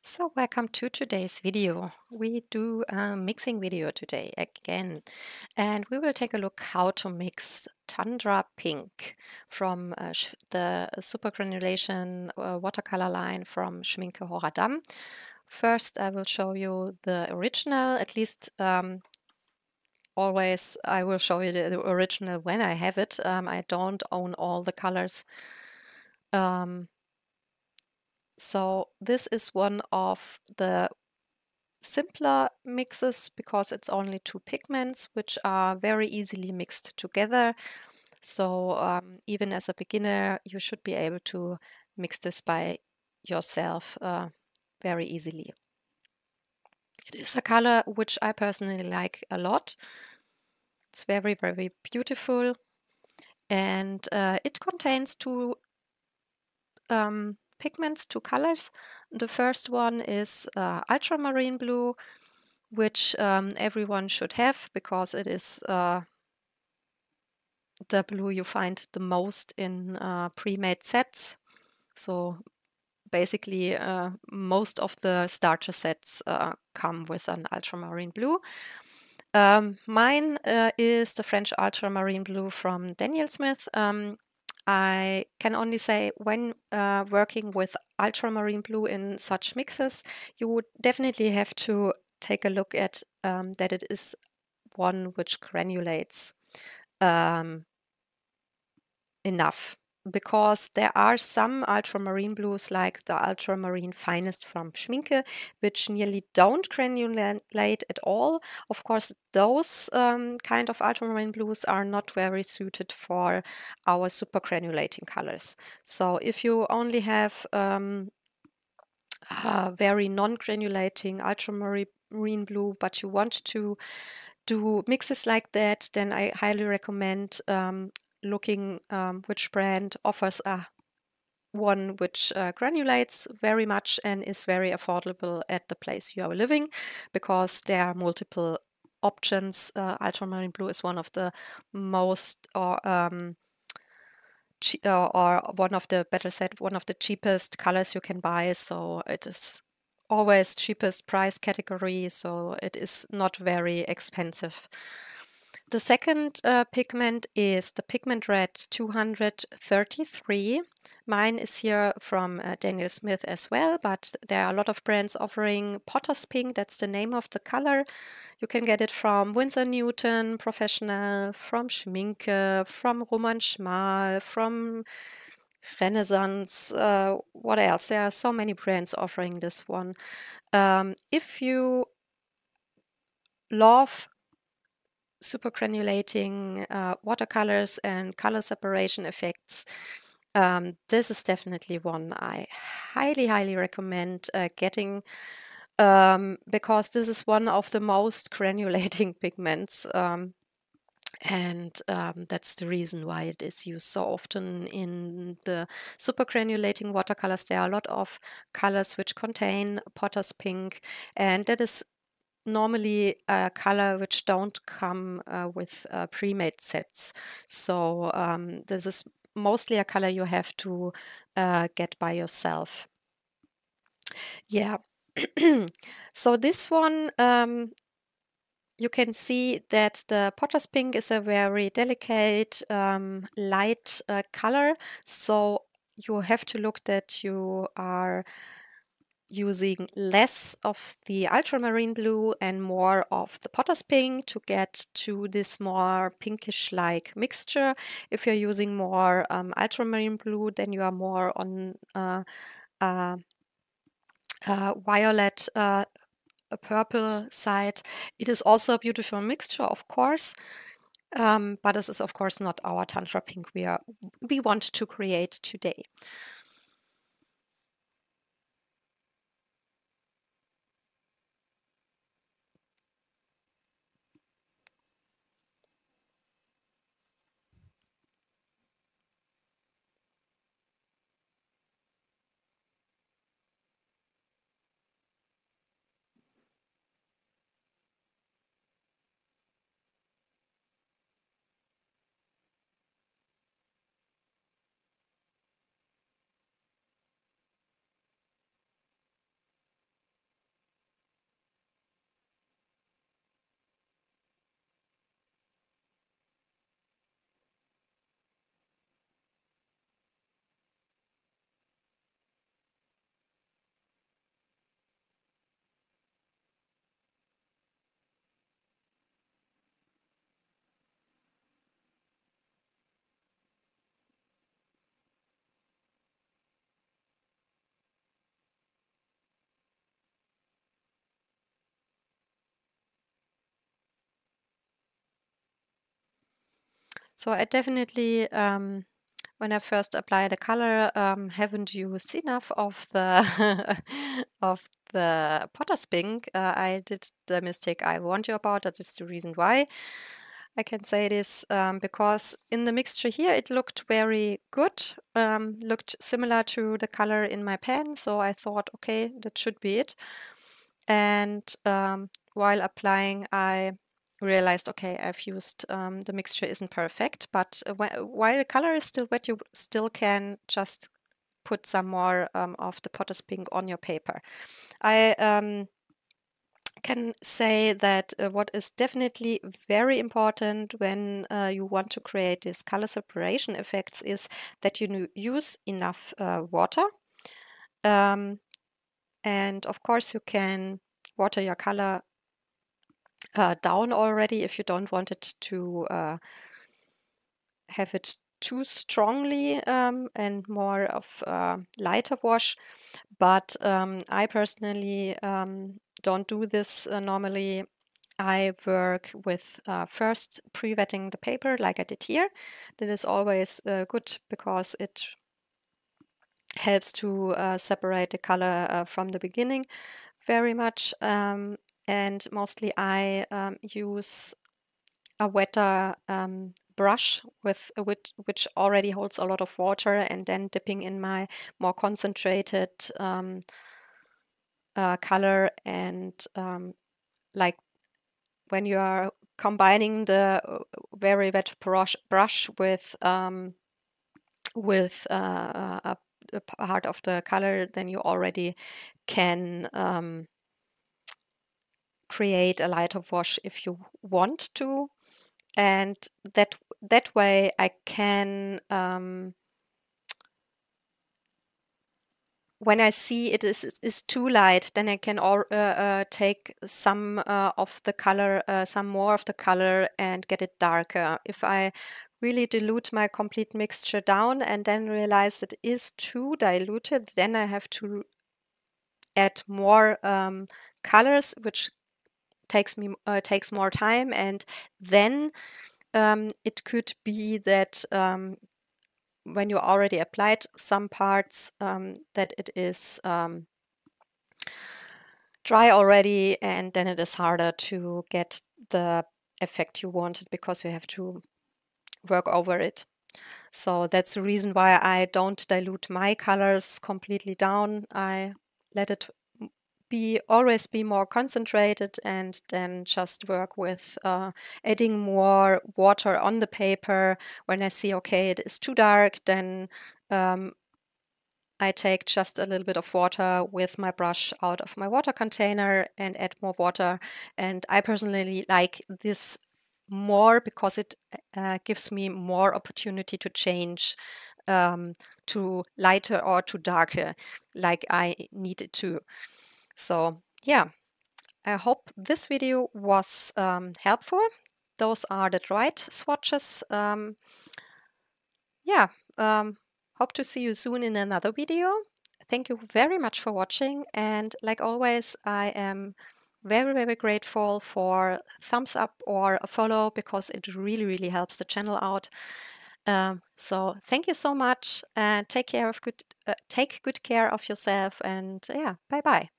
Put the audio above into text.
So welcome to today's video. We do a mixing video today again, and we will take a look how to mix Tundra Pink from the supergranulation watercolor line from Schmincke Horadam. First, I will show you the original, at least always I will show you the original when I have it. I don't own all the colors. So this is one of the simpler mixes because it's only two pigments which are very easily mixed together. So even as a beginner, you should be able to mix this by yourself very easily. It is a color which I personally like a lot. It's very, very beautiful, and it contains two pigments, two colors. The first one is ultramarine blue, which everyone should have because it is the blue you find the most in pre-made sets. So basically most of the starter sets come with an ultramarine blue. Mine is the French ultramarine blue from Daniel Smith. I can only say when working with ultramarine blue in such mixes, you would definitely have to take a look at that it is one which granulates enough, because there are some ultramarine blues like the ultramarine finest from Schmincke which nearly don't granulate at all. Of course, those kind of ultramarine blues are not very suited for our super granulating colors. So if you only have very non-granulating ultramarine blue but you want to do mixes like that, then I highly recommend looking which brand offers a one which granulates very much and is very affordable at the place you are living, because there are multiple options. Ultramarine blue is one of the most or one of the, better said, one of the cheapest colors you can buy. So it is always cheapest price category, so it is not very expensive. The second pigment is the Pigment Red 233. Mine is here from Daniel Smith as well, but there are a lot of brands offering Potter's Pink. That's the name of the color. You can get it from Winsor Newton Professional, from Schmincke, from Roman Schmal, from Renaissance. What else? There are so many brands offering this one. If you love supergranulating watercolors and color separation effects, this is definitely one I highly, highly recommend getting, because this is one of the most granulating pigments. And that's the reason why it is used so often in the supergranulating watercolors. There are a lot of colors which contain Potter's Pink, and that is normally a color which don't come with pre-made sets. So this is mostly a color you have to get by yourself. Yeah. So this one, you can see that the Potter's Pink is a very delicate, light color. So you have to look that you are using less of the ultramarine blue and more of the Potter's Pink to get to this more pinkish-like mixture. If you're using more ultramarine blue, then you are more on violet, a purple side. It is also a beautiful mixture, of course, but this is, of course, not our Tundra Pink we want to create today. So I definitely, when I first apply the color, haven't used enough of the of the Potter's Pink. I did the mistake I warned you about. That is the reason why I can say this, because in the mixture here it looked very good, looked similar to the color in my pen. So I thought, okay, that should be it. And while applying, I realized, okay, I've used the mixture isn't perfect, but while the color is still wet, you still can just put some more of the Potter's Pink on your paper. I can say that what is definitely very important when you want to create these color separation effects is that you use enough water. And of course, you can water your color down already if you don't want it to have it too strongly and more of lighter wash. But I personally don't do this normally. I work with first pre-wetting the paper like I did here. That is always good because it helps to separate the color from the beginning very much. And mostly I use a wetter brush with which already holds a lot of water, and then dipping in my more concentrated color. And like when you are combining the very wet brush with a part of the color, then you already can create a lighter wash if you want to. And that way I can, when I see it is too light, then I can take some of the color, some more of the color, and get it darker. If I really dilute my complete mixture down and then realize it is too diluted, then I have to add more colors, which takes more time. And then it could be that when you already applied some parts, that it is dry already, and then it is harder to get the effect you wanted because you have to work over it. So that's the reason why I don't dilute my colors completely down. I let it always be more concentrated, and then just work with adding more water on the paper. When I see, okay, it is too dark, then I take just a little bit of water with my brush out of my water container and add more water. And I personally like this more because it gives me more opportunity to change to lighter or to darker like I need it to. So yeah, I hope this video was helpful. Those are the dried swatches. Yeah, hope to see you soon in another video. Thank you very much for watching, and like always, I am very, very grateful for thumbs up or a follow because it really, really helps the channel out. So thank you so much, and take good care of yourself, and yeah, bye bye.